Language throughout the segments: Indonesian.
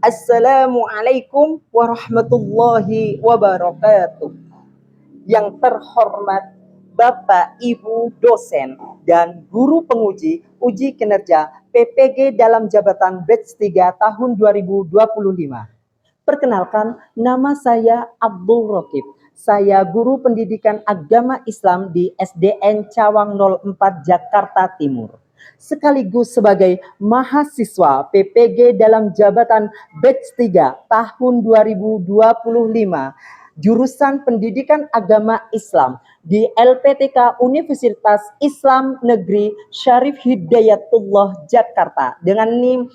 Assalamualaikum warahmatullahi wabarakatuh. Yang terhormat Bapak Ibu dosen dan guru penguji uji kinerja PPG dalam jabatan batch 3 tahun 2025. Perkenalkan, nama saya Abdul Rokib. Saya guru pendidikan agama Islam di SDN Cawang 04 Jakarta Timur. Sekaligus sebagai mahasiswa PPG dalam jabatan batch 3 tahun 2025 jurusan Pendidikan Agama Islam di LPTK Universitas Islam Negeri Syarif Hidayatullah Jakarta dengan NIM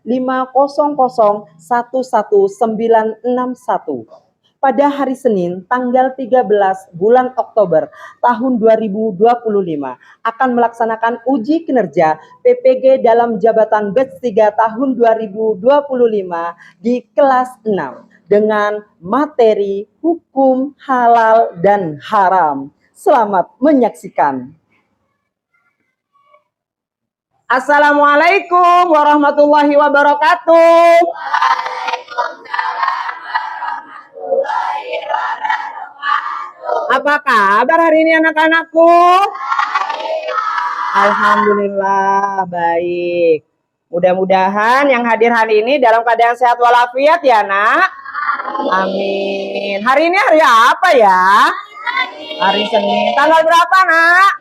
42500111961 pada hari Senin tanggal 13 bulan Oktober tahun 2025 akan melaksanakan uji kinerja PPG dalam jabatan batch 3 tahun 2025 di kelas 6 dengan materi hukum halal dan haram. Selamat menyaksikan. Assalamualaikum warahmatullahi wabarakatuh. Apa kabar hari ini anak-anakku? Alhamdulillah baik. Mudah-mudahan yang hadir hari ini dalam keadaan sehat walafiat ya nak. Amin. Hari ini hari apa ya? Hari Senin. Tanggal berapa nak?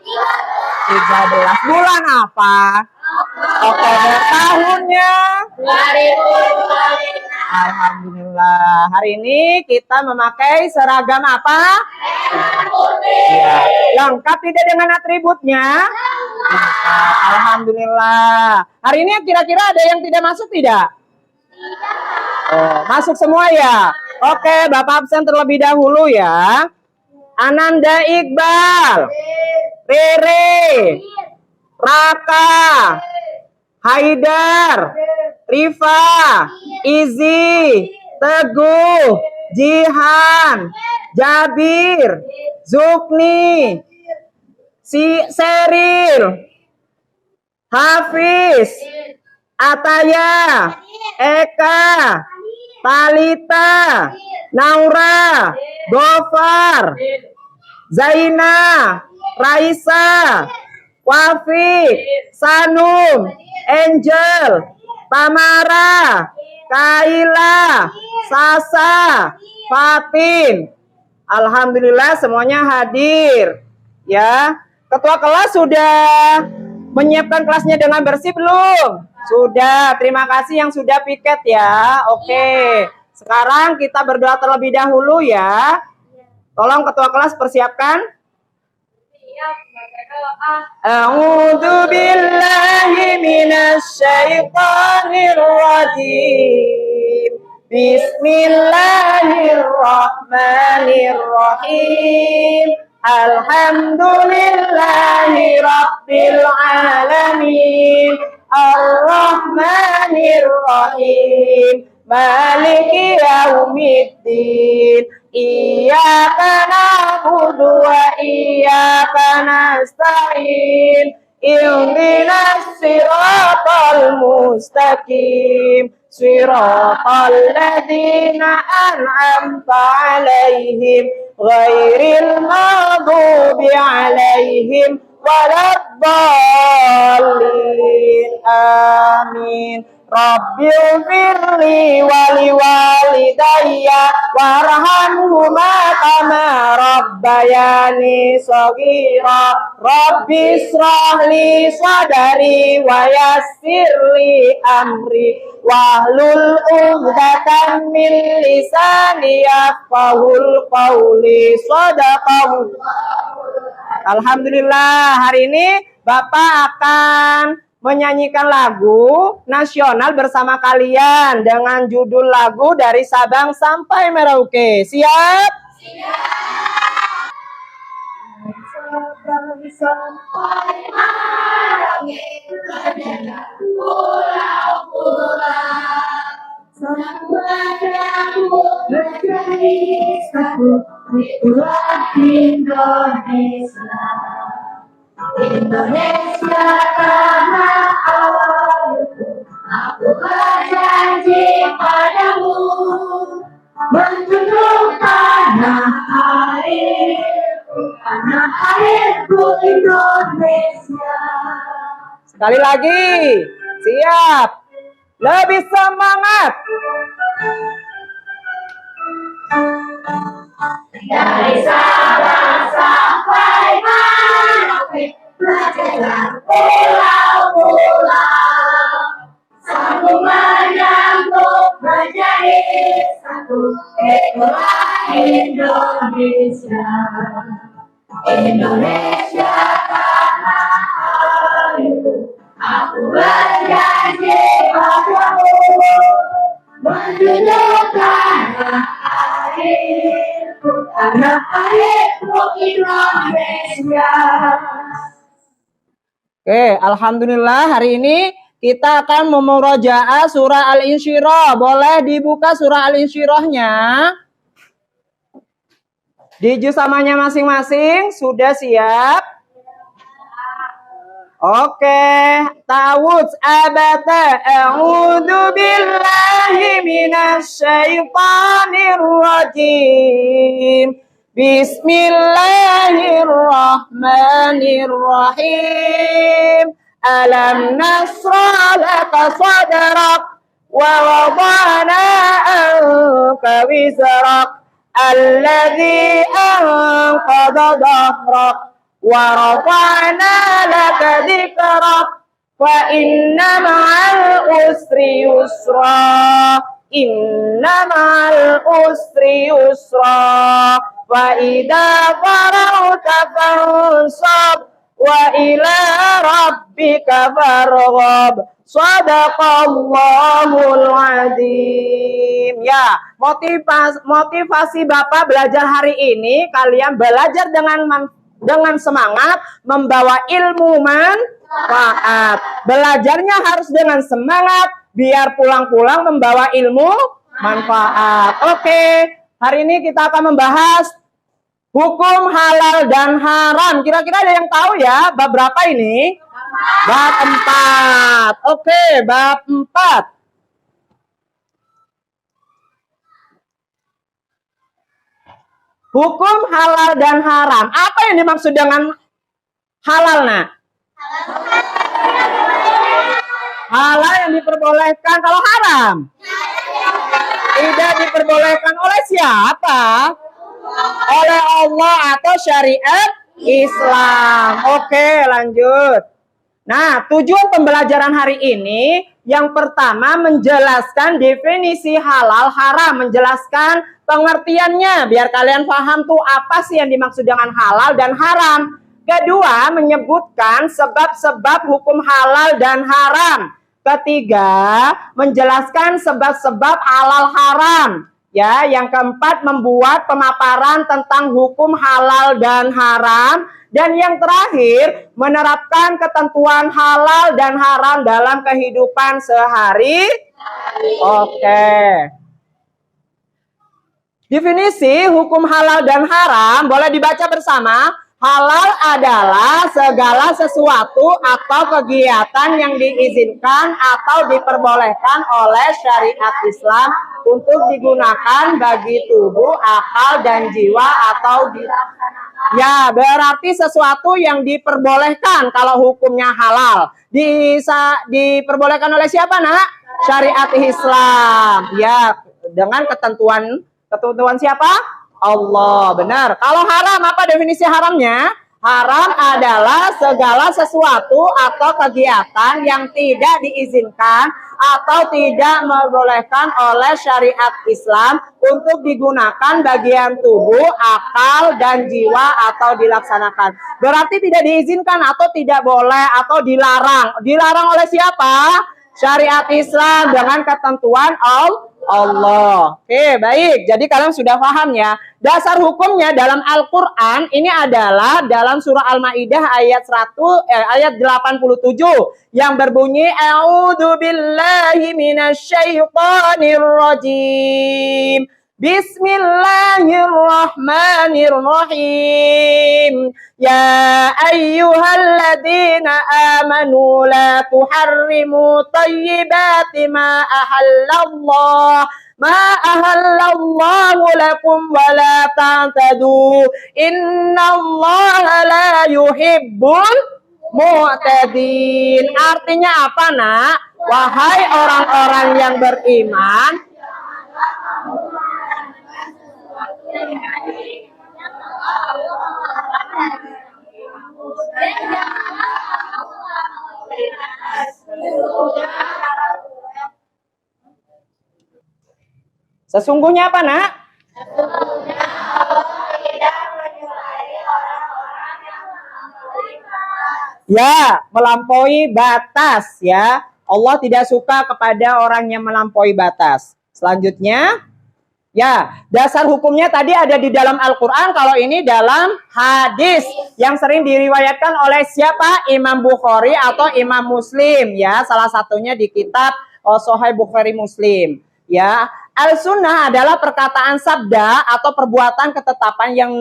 13. Bulan apa? Oktober. Tahunnya 2025. Alhamdulillah. Hari ini kita memakai seragam apa? Ya. Lengkap tidak dengan atributnya? Alhamdulillah. Hari ini kira-kira ada yang tidak masuk tidak? Oh, masuk semua ya? Oke, Bapak absen terlebih dahulu ya. Ananda Iqbal, Rere, Raka, Haidar, Rifa, Izi, Teguh, Jihan, Jabir, Zukni, Seril, Hafiz, Ataya, Eka, Talita, Naura, Gofar, Zaina, Raisa, Wafi, Sanum, Angel, Tamara, Kaila, Sasa, Fatin. Alhamdulillah semuanya hadir. Ya, ketua kelas sudah menyiapkan kelasnya dengan bersih belum? Sudah. Terima kasih yang sudah piket ya. Oke. Sekarang kita berdoa terlebih dahulu ya. Tolong ketua kelas persiapkan. A'udzu billahi minasyaitonir rajim. Bismillahirrahmanirrahim. Alhamdulillahi rabbil alamin. Ar-Rahmanir-Rahim. Maliki yaumiddin. Iyyaka na'budu wa iyyaka nasta'in. Ihdinas siratal mustaqim. Siratal ladzina an'amta 'alaihim ghairil maghdubi 'alaihim waladdallin. Amin. Rabbighfirli wali walidayya warhamhuma kama rabbayani shaghira. Rabbishrahli sadri wa yassirli amri wahlul 'uqdatam min lisani yafqahul qawli. Shadaqallahu. Alhamdulillah, hari ini Bapak akan menyanyikan lagu nasional bersama kalian dengan judul lagu Dari Sabang Sampai Merauke. Siap? Siap. Sabang sampai Merauke, pulau-pulau, semuanya menjadi satu. Itulah Indonesia. Indonesia tanah airku, aku berjanji akhirku Indonesia. Sekali lagi, siap, lebih semangat. Dari Sabang sampai Merauke, belajar pulau-pulau, sambung menyambung menjadi satu. Itulah Indonesia, Indonesia tanah airku. Aku berjanji padamu menjunjung tanah airku, tanah airku Indonesia. Oke, alhamdulillah hari ini kita akan memurojaah surah Al-Insyirah. Boleh dibuka surah Al-Insyirahnya. Di juz amanya masing-masing sudah siap? Oke, ta'awudz abata a'udzu billahi minasyaitonir rajim. Bismillahirrahmanirrahim. Alam nasrah laka sadrak wa wada'na anka wizrak alladzi anqadha dhahrak wa rafa'na laka dzikrak fa inna ma'al usri yusra inna ma'al usri yusra wa idza faragta fansab wa ila rabbika farghab. Shadaqallahul adzim. Ya, motivasi Bapak belajar hari ini, kalian belajar dengan semangat, membawa ilmu manfaat. Belajarnya harus dengan semangat, biar pulang-pulang membawa ilmu manfaat. Oke, hari ini kita akan membahas hukum halal dan haram. Kira-kira ada yang tahu ya bab berapa ini? Bab 4. Oke, bab 4. Hukum halal dan haram. Apa yang dimaksud dengan halal, nak? Halal yang diperbolehkan. Kalau haram? Tidak diperbolehkan oleh siapa? Oleh Allah atau syariat Islam. Oke, lanjut. Nah, tujuan pembelajaran hari ini yang pertama menjelaskan definisi halal haram, menjelaskan pengertiannya biar kalian paham tuh apa sih yang dimaksud dengan halal dan haram. Kedua, menyebutkan sebab-sebab hukum halal dan haram. Ketiga, menjelaskan sebab-sebab halal haram. Ya, yang keempat membuat pemaparan tentang hukum halal dan haram. Dan yang terakhir, menerapkan ketentuan halal dan haram dalam kehidupan sehari. Oke. Definisi hukum halal dan haram boleh dibaca bersama. Halal adalah segala sesuatu atau kegiatan yang diizinkan atau diperbolehkan oleh syariat Islam untuk digunakan bagi tubuh, akal, dan jiwa atau ya, berarti sesuatu yang diperbolehkan kalau hukumnya halal. Diperbolehkan oleh siapa, nak? Syariat Islam. Ya, dengan ketentuan siapa? Allah. Benar. Kalau haram, apa definisi haramnya? Haram adalah segala sesuatu atau kegiatan yang tidak diizinkan atau tidak diperbolehkan oleh syariat Islam untuk digunakan bagian tubuh, akal, dan jiwa atau dilaksanakan. Berarti tidak diizinkan atau tidak boleh atau dilarang. Dilarang oleh siapa? Syariat Islam dengan ketentuan Allah. Oke, baik. Jadi kalian sudah paham ya. Dasar hukumnya dalam Al-Qur'an ini adalah dalam surah Al-Maidah ayat 87 yang berbunyi A'udzu billahi minasyaitonir rajim. Bismillahirrahmanirrahim. Ya ayyuhalladzina amanu la tuharrimu thayyibati ma ahallallah Ma ahallallahu lakum wa la ta'tadu. Innallaha la yuhibbul mu'tadin. Artinya apa, Nak? Wahai orang-orang yang beriman, sesungguhnya apa, Nak? Ya, melampaui batas ya. Allah tidak suka kepada orang yang melampaui batas. Selanjutnya, ya, dasar hukumnya tadi ada di dalam Al-Quran, kalau ini dalam hadis yang sering diriwayatkan oleh siapa? Imam Bukhari atau Imam Muslim ya, salah satunya di kitab Sahih Bukhari Muslim ya. Al-Sunnah adalah perkataan sabda atau perbuatan ketetapan yang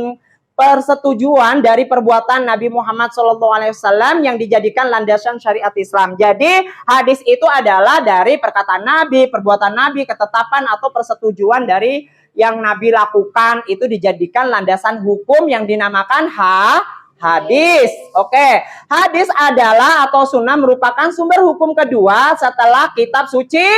persetujuan dari perbuatan Nabi Muhammad SAW yang dijadikan landasan syariat Islam. Jadi hadis itu adalah dari perkataan Nabi, perbuatan Nabi, ketetapan atau persetujuan dari yang Nabi lakukan itu dijadikan landasan hukum yang dinamakan hadis. Oke, hadis adalah atau sunnah merupakan sumber hukum kedua setelah kitab suci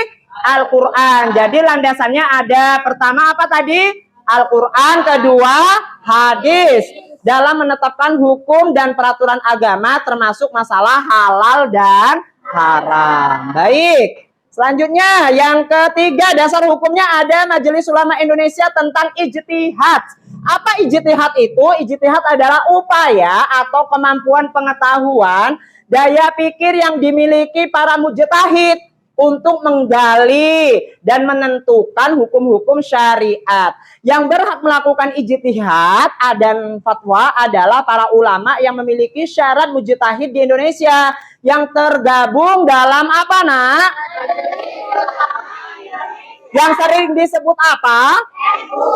Al-Quran. Jadi landasannya ada pertama apa tadi? Al-Quran, kedua hadis dalam menetapkan hukum dan peraturan agama termasuk masalah halal dan haram. Baik, selanjutnya yang ketiga dasar hukumnya ada Majelis Ulama Indonesia tentang ijtihad. Apa ijtihad itu? Ijtihad adalah upaya atau kemampuan pengetahuan daya pikir yang dimiliki para mujtahid untuk menggali dan menentukan hukum-hukum syariat. Yang berhak melakukan ijtihad dan fatwa adalah para ulama yang memiliki syarat mujtahid di Indonesia yang tergabung dalam apa, Nak? Yang sering disebut apa?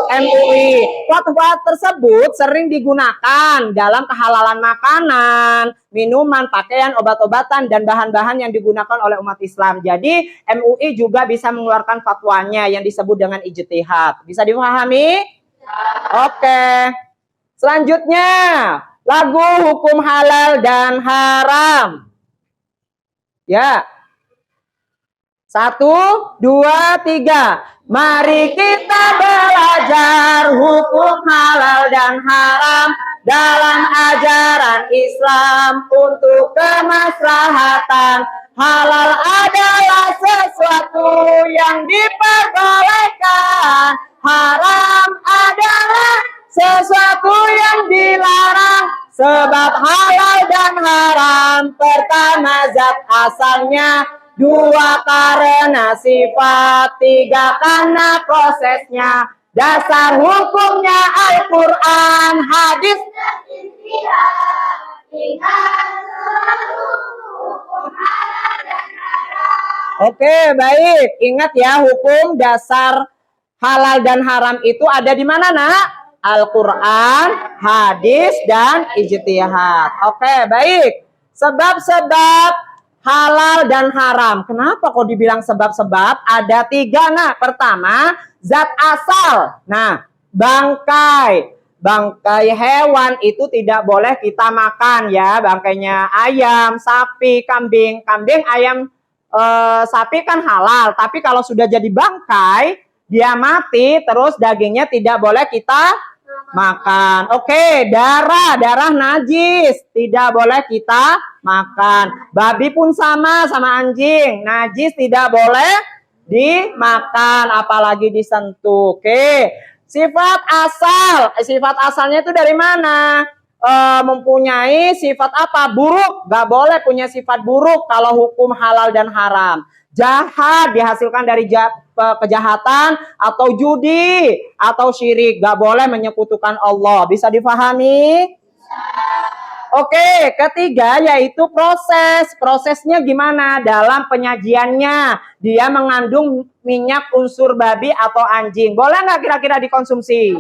MUI. Fatwa tersebut sering digunakan dalam kehalalan makanan, minuman, pakaian, obat-obatan, dan bahan-bahan yang digunakan oleh umat Islam. Jadi MUI juga bisa mengeluarkan fatwanya yang disebut dengan ijtihad. Bisa dipahami? Oke. Selanjutnya, lagu hukum halal dan haram. Ya. 1, 2, 3. Mari kita belajar hukum halal dan haram dalam ajaran Islam untuk kemaslahatan. Halal adalah sesuatu yang diperbolehkan. Haram adalah sesuatu yang dilarang. Sebab halal dan haram pertama zat asalnya, 2 karena sifat, 3 karena prosesnya. Dasar hukumnya Al-Quran, hadis dan ijtihad. Oke, baik. Ingat ya, hukum dasar halal dan haram itu ada di mana, Nak? Al-Quran, hadis, dan ijtihad. Oke, baik. Sebab-sebab halal dan haram. Kenapa kok dibilang sebab-sebab? Ada 3, Nah. Pertama, zat asal. Nah, bangkai. Bangkai hewan itu tidak boleh kita makan ya. Bangkainya ayam, sapi, kambing. Kambing, ayam, sapi kan halal. Tapi kalau sudah jadi bangkai, dia mati, terus dagingnya tidak boleh kita makan. Oke, darah najis, tidak boleh kita makan. Babi pun sama anjing, najis, tidak boleh dimakan, apalagi disentuh. Oke, sifat asalnya itu dari mana? Mempunyai sifat apa? Buruk, gak boleh punya sifat buruk kalau hukum halal dan haram. Jahat dihasilkan dari kejahatan atau judi atau syirik, gak boleh menyekutukan Allah. Bisa difahami? Oke, ketiga yaitu prosesnya gimana dalam penyajiannya. Dia mengandung minyak unsur babi atau anjing, boleh nggak kira-kira dikonsumsi?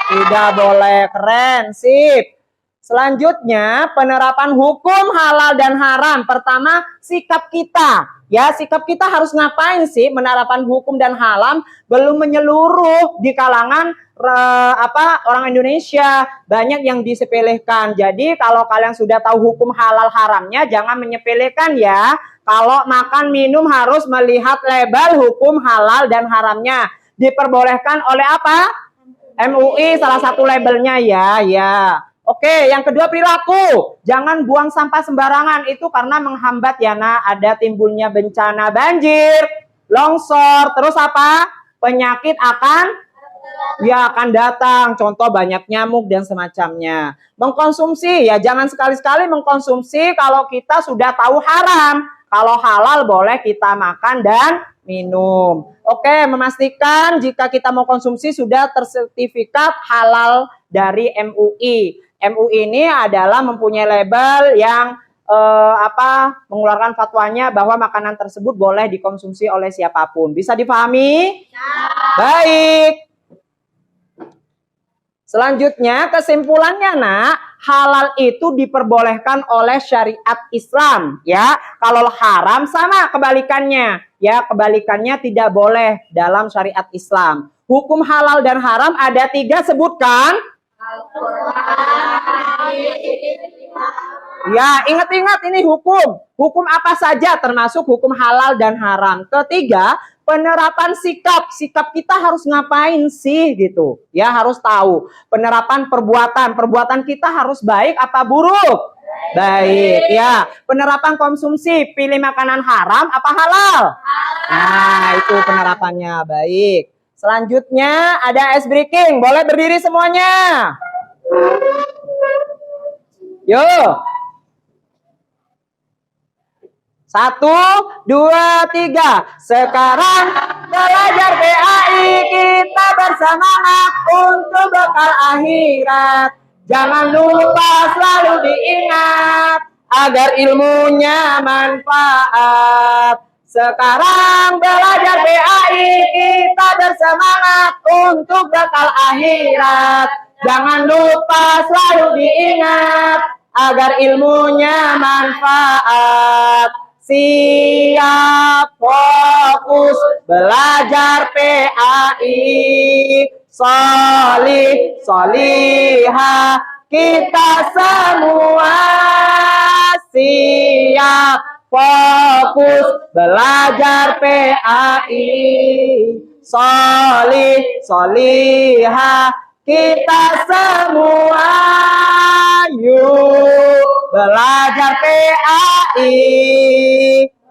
Tidak boleh. Keren, sip. Selanjutnya penerapan hukum halal dan haram. Pertama, sikap kita. Ya, sikap kita harus ngapain sih? Menerapkan hukum dan haram belum menyeluruh di kalangan orang Indonesia. Banyak yang disepelekan. Jadi kalau kalian sudah tahu hukum halal haramnya, jangan menyepelekan ya. Kalau makan minum harus melihat label hukum halal dan haramnya. Diperbolehkan oleh apa? MUI salah satu labelnya ya. Oke, yang kedua perilaku. Jangan buang sampah sembarangan, itu karena menghambat ya nak, ada timbulnya bencana banjir, longsor, terus apa? Penyakit akan datang. Contoh banyak nyamuk dan semacamnya. Mengkonsumsi ya jangan sekali-sekali mengkonsumsi kalau kita sudah tahu haram. Kalau halal boleh kita makan dan minum. Oke, memastikan jika kita mau konsumsi sudah tersertifikat halal dari MUI. MUI ini adalah mempunyai label yang mengeluarkan fatwanya bahwa makanan tersebut boleh dikonsumsi oleh siapapun. Bisa dipahami? Ya. Baik. Selanjutnya kesimpulannya nak, halal itu diperbolehkan oleh syariat Islam ya. Kalau haram sama kebalikannya. Ya, kebalikannya tidak boleh dalam syariat Islam. Hukum halal dan haram ada 3 sebutkan. Ya, ingat-ingat ini hukum. Hukum apa saja termasuk hukum halal dan haram. Ketiga, penerapan sikap. Sikap kita harus ngapain sih gitu. Ya, harus tahu. Penerapan perbuatan. Perbuatan kita harus baik apa buruk? Baik, ya. Penerapan konsumsi, pilih makanan haram apa halal? Nah, itu penerapannya. Baik. Selanjutnya ada ice breaking. Boleh berdiri semuanya. Yuk. 1, 2, 3. Sekarang belajar PAI, kita bersemangat untuk bekal akhirat. Jangan lupa selalu diingat agar ilmunya manfaat. Sekarang belajar PAI, kita bersemangat untuk bekal akhirat. Jangan lupa selalu diingat agar ilmunya manfaat. Siap, fokus, belajar PAI. Solih, solihah, kita semua. Siap, fokus, belajar PAI. Solih, solihah, kita semua. Yuk belajar PAI,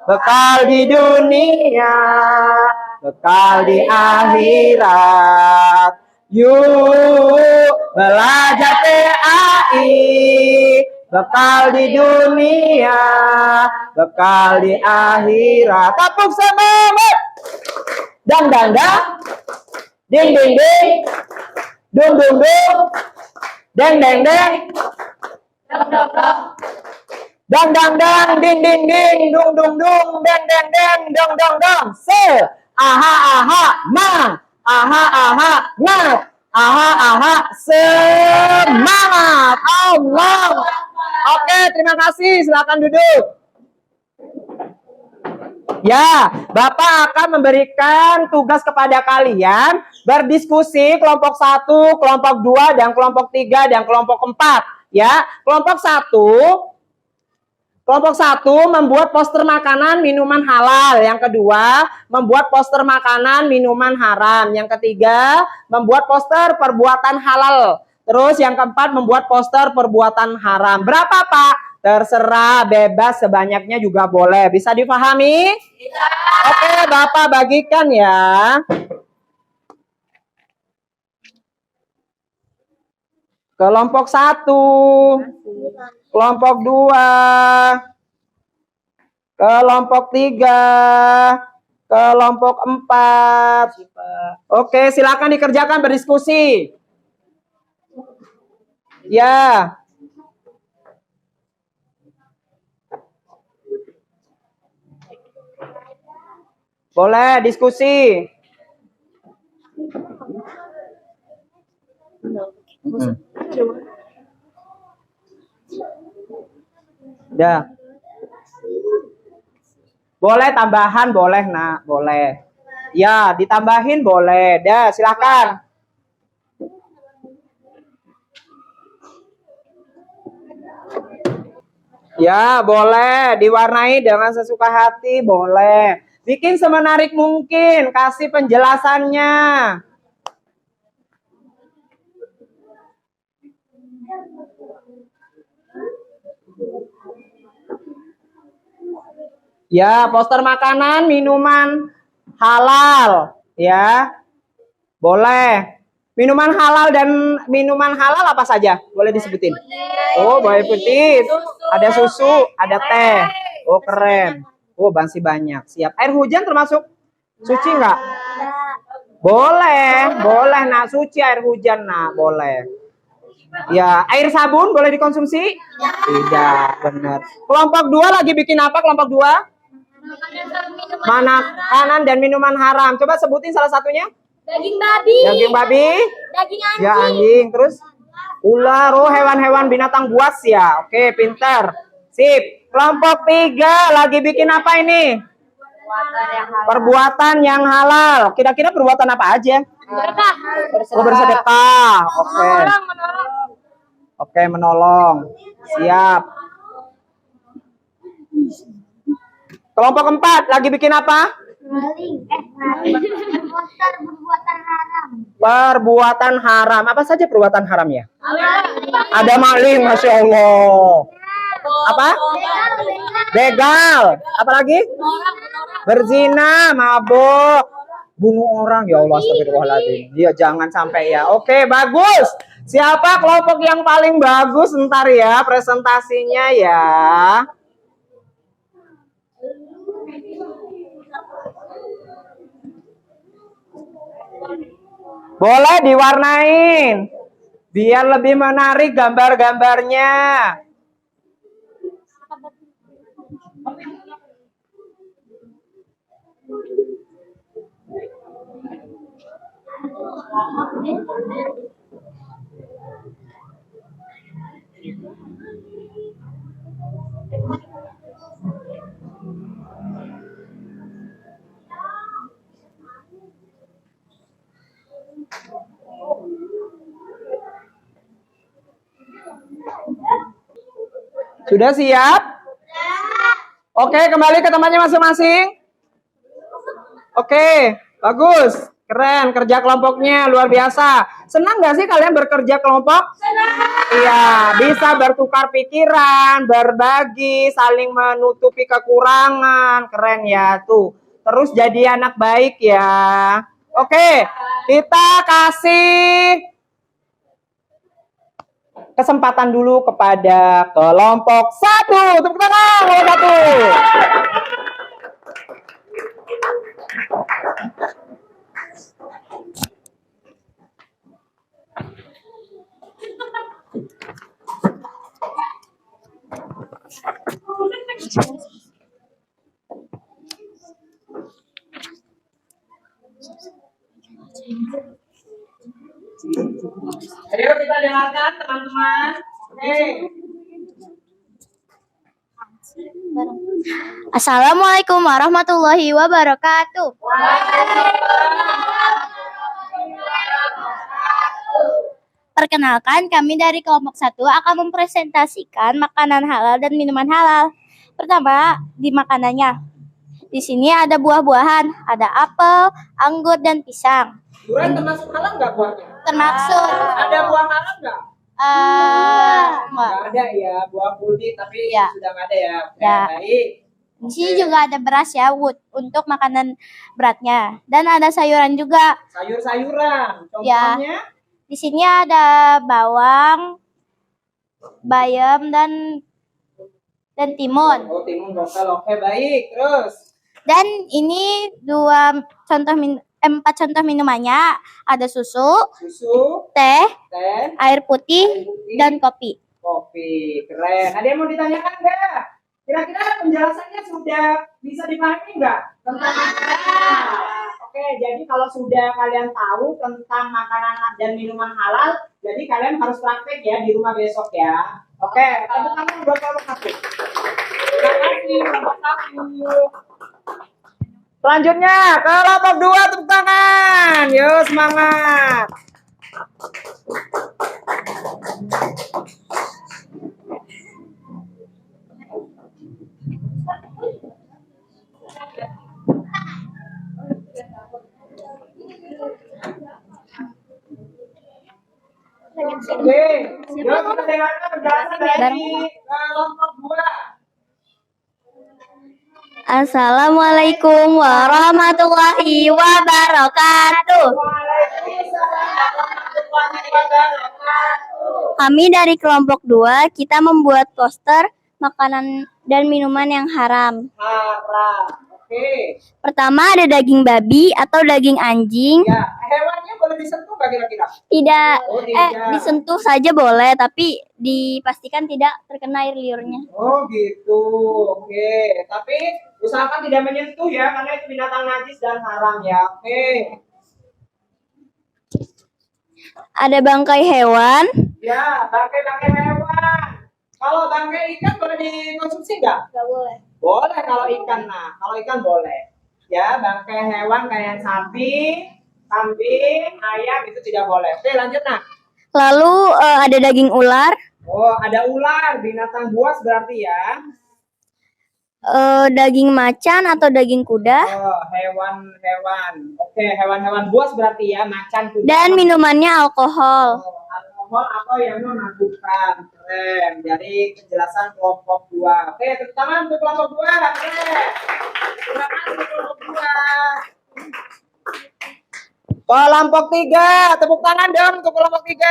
bekal di dunia, bekal di akhirat. Yuk belajar PAI, bekal di dunia, bekal di akhirat. Tepuk semangat. Dang dang dang, ding ding ding, dung dung dung, deng deng deng, dang dang dang, ding ding ding, dung dung dung, deng deng deng, dong dong dong. Aha aha ma, aha aha ngat, aha aha semangat. Allah. Oke, terima kasih. Silakan duduk. Ya, Bapak akan memberikan tugas kepada kalian berdiskusi kelompok 1, kelompok 2, dan kelompok 3, dan kelompok 4. Ya, kelompok 1 membuat poster makanan minuman halal. Yang kedua, membuat poster makanan minuman haram. Yang ketiga, membuat poster perbuatan halal. Terus yang keempat, membuat poster perbuatan haram. Berapa, Pak? Terserah, bebas, sebanyaknya juga boleh. Bisa dipahami? Bisa. Oke, Bapak bagikan ya. Kelompok 1, kelompok 2, kelompok 3, kelompok 4. Oke, silakan dikerjakan berdiskusi. Ya. Boleh diskusi. Ya. Boleh tambahan, boleh nak, boleh. Ya, ditambahin boleh. Dah, silakan. Ya, boleh. Diwarnai dengan sesuka hati, boleh. Bikin semenarik mungkin, kasih penjelasannya. Ya, poster makanan, minuman halal, ya. Boleh. Minuman halal dan minuman halal apa saja? Boleh disebutin? Oh, boleh putih. Ada susu, ada teh. Oh, keren. Oh, masih banyak. Siap. Air hujan termasuk suci nggak? Boleh, boleh nak, suci air hujan nak, boleh. Ya, air sabun boleh dikonsumsi? Tidak, benar. Kelompok 2 lagi bikin apa kelompok 2? Makanan dan minuman haram. Coba sebutin salah satunya. Daging babi. Daging babi. Daging anjing. Ya, anjing. Terus ular, oh hewan-hewan binatang buas ya. Oke, pintar. Sip. Kelompok 3 lagi bikin apa ini? Perbuatan yang halal. Kira-kira perbuatan apa aja? Berkah. Bersedekah. Oke. Oke, menolong. Siap. Kelompok 4 lagi bikin apa? Maling. Poster perbuatan haram. Perbuatan haram. Apa saja perbuatan haram ya? Ada maling, Masya Allah. Apa? Begal. Apalagi? Berzina, mabuk, bunuh orang. Ya Allah, astagfirullahaladzim. Ya jangan sampai ya. Oke, bagus. Siapa kelompok yang paling bagus ntar ya presentasinya ya? Boleh diwarnain biar lebih menarik gambar-gambarnya. Sudah siap? Oke, kembali ke tempatnya masing-masing. Oke, bagus. Keren, kerja kelompoknya luar biasa. Senang nggak sih kalian bekerja kelompok? Senang. Iya, bisa bertukar pikiran, berbagi, saling menutupi kekurangan. Keren ya, tuh. Terus jadi anak baik ya. Oke, kita kasih kesempatan dulu kepada kelompok 1. Tepuk tangan kelompok 1. Ayo kita dengarkan teman-teman. Assalamualaikum warahmatullahi wabarakatuh. Perkenalkan, kami dari kelompok 1 akan mempresentasikan makanan halal dan minuman halal. Pertama, di makanannya. Di sini ada buah-buahan, ada apel, anggur, dan pisang. Durian termasuk halal nggak buahnya? Termasuk. Ada buah halal nggak? Enggak. Nggak ada ya, buah putih tapi Ya. sudah nggak ada ya. Ya. Baik. Di sini juga ada beras ya, untuk makanan beratnya. Dan ada sayuran juga. Sayur-sayuran. Ya. Contohnya? Di sini ada bawang, bayam, dan timun. Oh, timun lokal. Oke, baik. Terus? Dan ini 4 contoh minumannya. Ada susu, Susu, teh, teh, air putih, dan kopi. kopi. Keren. Ada yang mau ditanyakan nggak? Kira-kira penjelasannya sudah bisa dipahami nggak tentang makanan? Oke, jadi kalau sudah kalian tahu tentang makanan dan minuman halal, jadi kalian harus praktek ya di rumah besok ya. Oke, tepuk tangan buat kelompok 1. Terima kasih kelompok 1. Selanjutnya kelompok 2 tepuk tangan. Yuk semangat. Oke, yuk kita dengarkan penjelasan dari kelompok 2. Assalamualaikum warahmatullahi wabarakatuh. Kami dari kelompok 2, kita membuat poster makanan dan minuman yang haram. Haram. Oke. Pertama ada daging babi atau daging anjing. Ya, hewannya boleh disentuh nggak kira-kira? Tidak, Oh, tidak. disentuh saja boleh, tapi dipastikan tidak terkena air liurnya. Oh gitu. Oke. Tapi usahakan tidak menyentuh ya, karena itu binatang najis dan haram ya. Oke. Ada bangkai hewan. Ya, bangkai-bangkai hewan. Kalau bangkai ikan boleh dikonsumsi nggak? Gak boleh. Boleh kalau ikan. Nah, kalau ikan boleh. Ya, bangkai hewan kayak sapi, kambing, ayam itu tidak boleh. Oke, lanjut nah. Lalu ada daging ular, Oh, ada ular, binatang buas berarti ya. daging macan atau daging kuda, Oh, hewan-hewan. Oke, hewan-hewan buas berarti ya, macan, kuda. dan minumannya alkohol. Oh, alkohol atau yang non-alkohol. Keren. Jadi penjelasan kelompok 2. Oke, tepuk tangan untuk kelompok 2. Keren. Terima kasih untuk kelompok 2. Kelompok 3, tepuk tangan dong untuk kelompok 3.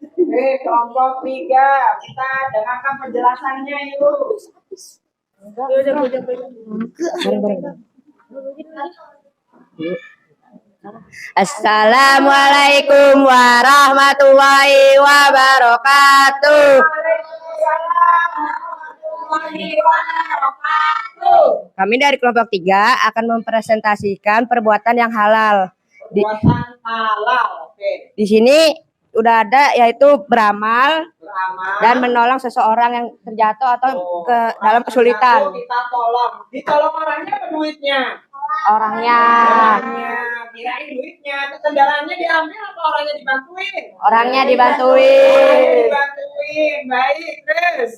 Oke, kelompok 3, kita dengarkan penjelasannya yuk. Assalamualaikum warahmatullahi wabarakatuh. Kami dari kelompok 3 akan mempresentasikan perbuatan yang halal. Perbuatan halal. Oke. Di sini udah ada yaitu beramal Beramal. dan menolong seseorang yang terjatuh atau Oh, ke dalam kesulitan. Kita tolong. Ditolong orangnya apa duitnya? Orangnya Kirain duitnya. Itu kendaraannya diambil atau orangnya dibantuin? orangnya Orangnya dibantuin. dibantuin. Baik, terus.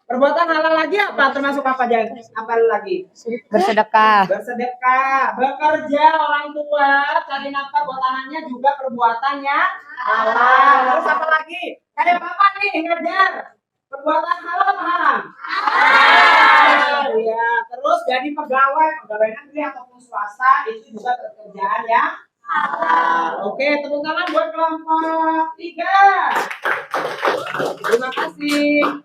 Perbuatan halal lagi apa? Termasuk apa aja? Apa lagi? Bersedekah, Bersedekah, bekerja orang tua, cari nafkah buat anaknya juga perbuatan yang halal. Terus apa lagi? Kayak bapak nih ngajar. Perbuatan halal apa haram? Halal. Ya, terus jadi pegawai negeri ataupun swasta itu juga pekerjaan yang halal. Oke, tepuk tangan buat kelompok 3. Terima kasih.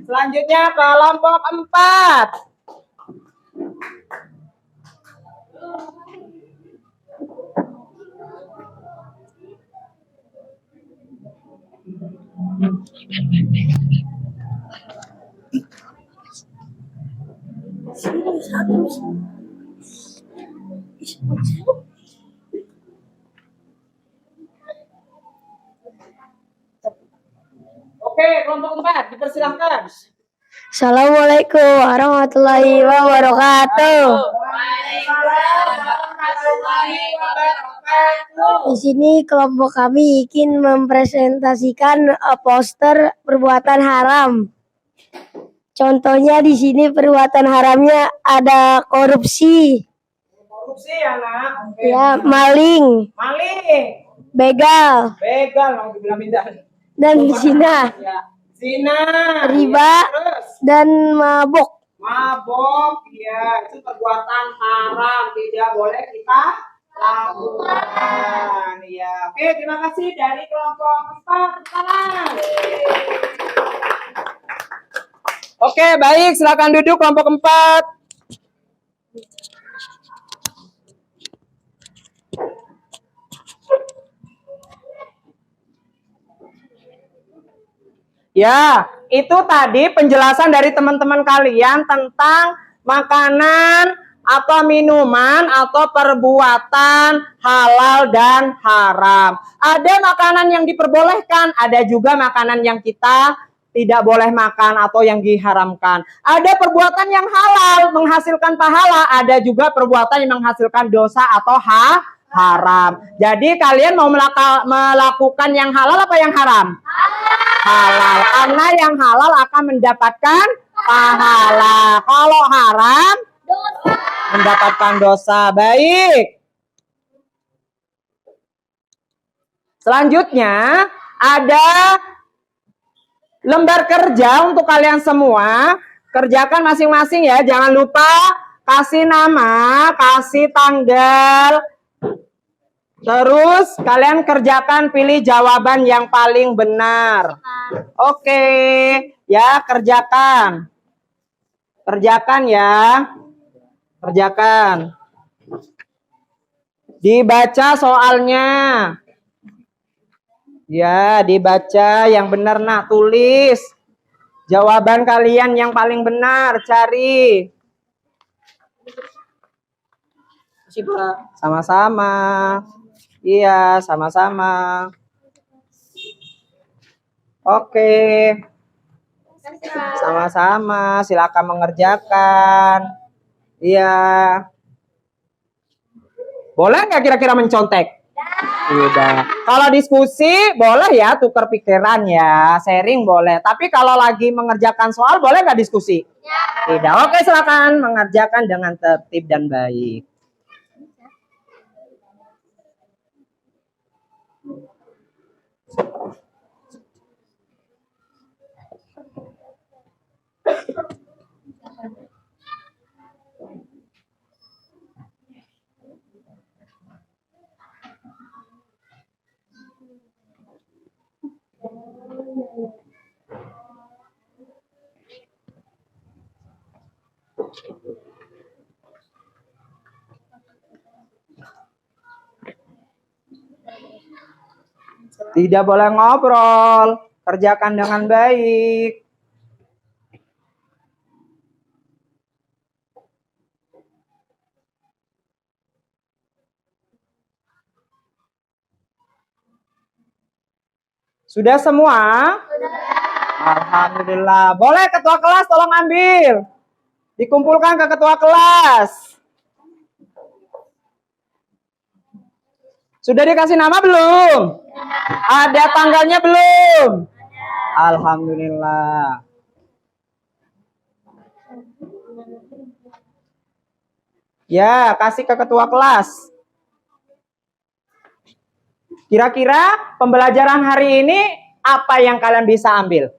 Selanjutnya kelompok 4. Oke, kelompok 4 dipersilahkan. Assalamualaikum warahmatullahi wabarakatuh. Di sini kelompok kami ingin mempresentasikan poster perbuatan haram. Contohnya di sini perbuatan haramnya ada korupsi, Korupsi ya, Nak. Oke. ya, maling, Maling, begal, begal mau dibilang pindah. dan zina, Ya. Zina, riba, ya, terus dan mabuk. mabok, ya itu perbuatan haram, tidak boleh kita lakukan. Ya, oke, terima kasih dari kelompok 4. Salam. Oke, baik, silakan duduk kelompok 4. Ya, itu tadi penjelasan dari teman-teman kalian tentang makanan atau minuman atau perbuatan halal dan haram. Ada makanan yang diperbolehkan, ada juga makanan yang kita tidak boleh makan atau yang diharamkan. Ada perbuatan yang halal menghasilkan pahala, ada juga perbuatan yang menghasilkan dosa atau haram. Jadi kalian mau melakukan yang halal apa yang haram? Halal. Karena yang halal akan mendapatkan pahala. Kalau haram mendapatkan dosa. Baik. Selanjutnya ada lembar kerja untuk kalian semua. Kerjakan masing-masing ya. Jangan lupa kasih nama, kasih tanggal. Terus kalian kerjakan, pilih jawaban yang paling benar. Oke, ya kerjakan. Kerjakan ya. Kerjakan. Dibaca soalnya. Ya, dibaca yang benar nak, tulis. Jawaban kalian yang paling benar, cari. Sama-sama. Iya, sama-sama. Oke. Sama-sama, silakan mengerjakan. Iya. Boleh nggak kira-kira mencontek? Tidak. Kalau diskusi boleh ya, tukar pikiran ya, sharing boleh. Tapi kalau lagi mengerjakan soal boleh nggak diskusi? Tidak. Oke, silakan mengerjakan dengan tertib dan baik. Tidak boleh ngobrol, kerjakan dengan baik. Sudah semua? Sudah. Alhamdulillah. Boleh ketua kelas tolong ambil. Dikumpulkan ke ketua kelas. Sudah dikasih nama belum? Ada tanggalnya belum? Alhamdulillah. Ya, kasih ke ketua kelas. Kira-kira pembelajaran hari ini apa yang kalian bisa ambil?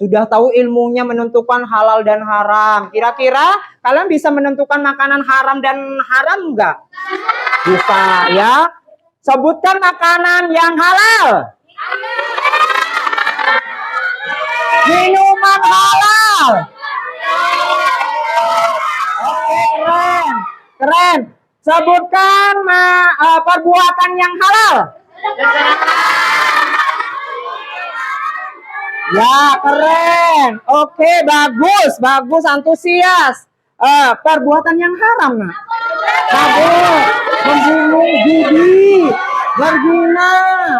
Sudah tahu ilmunya menentukan halal dan haram. Kira-kira kalian bisa menentukan makanan haram dan haram enggak? Bisa ya. Sebutkan makanan yang halal. Minuman halal. Oke, keren. Keren. Sebutkan perbuatan yang halal. Ya, keren. Oke, bagus, bagus, antusias. Perbuatan yang haram, nah. Bagus. Membunuh, judi, berzina.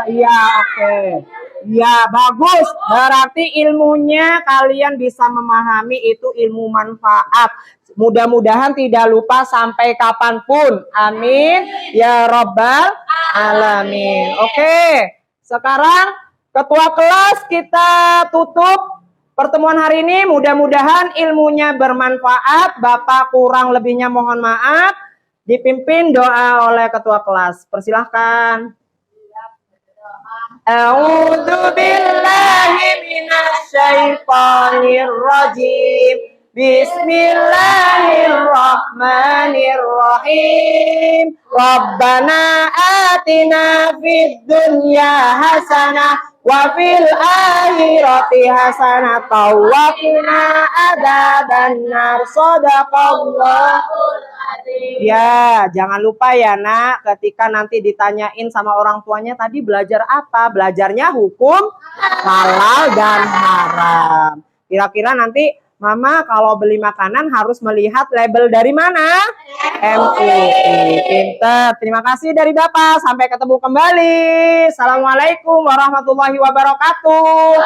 Ya, oke. Ya, bagus. Berarti ilmunya kalian bisa memahami itu ilmu manfaat. Mudah-mudahan tidak lupa sampai kapanpun. Amin. Ya Rabbal Alamin. Oke. Sekarang ketua kelas kita tutup pertemuan hari ini. Mudah-mudahan ilmunya bermanfaat. Bapak kurang lebihnya mohon maaf. Dipimpin doa oleh ketua kelas. Persilahkan. A'udzu billahi minasyaitonir rajim. Bismillahirrahmanirrahim. Rabbana atina fid dunya hasanah wa fil akhirati hasanah wa qina adzabannar. Shadaqallahul azim. Ya, jangan lupa ya nak, ketika nanti ditanyain sama orang tuanya tadi belajar apa? Belajarnya hukum halal dan haram. Kira-kira nanti Mama kalau beli makanan harus melihat label dari mana? MUI. Pinter. Terima kasih dari Bapak. Sampai ketemu kembali. Assalamualaikum warahmatullahi wabarakatuh.